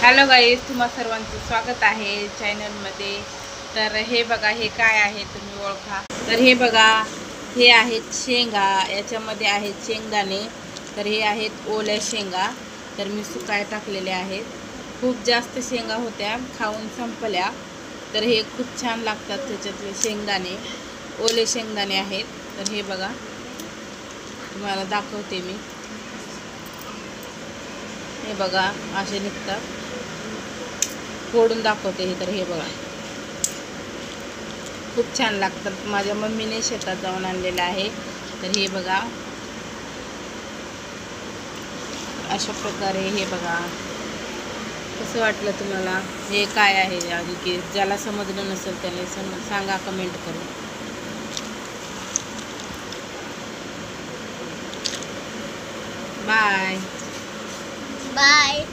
Hello guys, तुम्हा सर्वांचं स्वागत आहे चॅनलमध्ये. तर हे बघा, हे काय आहे तुम्ही ओळखा. तर हे बघा, हे आहेत शेंगा, याच्यामध्ये आहेत शेंगदाणे. तर हे आहेत ओल्या शेंगा. तर मी सुकाय टाकलेले आहेत. खूप जास्त शेंगा होत्या, खाऊन संपल्या. तर हे खूप छान लागतात त्याच्यातले शेंगदाणे, ओले शेंगदाणे आहेत. तर हे बघा, तुम्हाला दाखवते मी. हे बघा, असे निघतात. फोडून दाखवते हे. तर हे बघा, खूप छान लागतात. माझ्या मम्मीने शेतात जाऊन आणलेलं आहे. तर हे बघा, अशा प्रकारे. हे बघा, कसं वाटलं तुम्हाला? हे काय आहे आधी, की ज्याला समजलं नसेल त्याने सांगा कमेंट करून. Bye bye.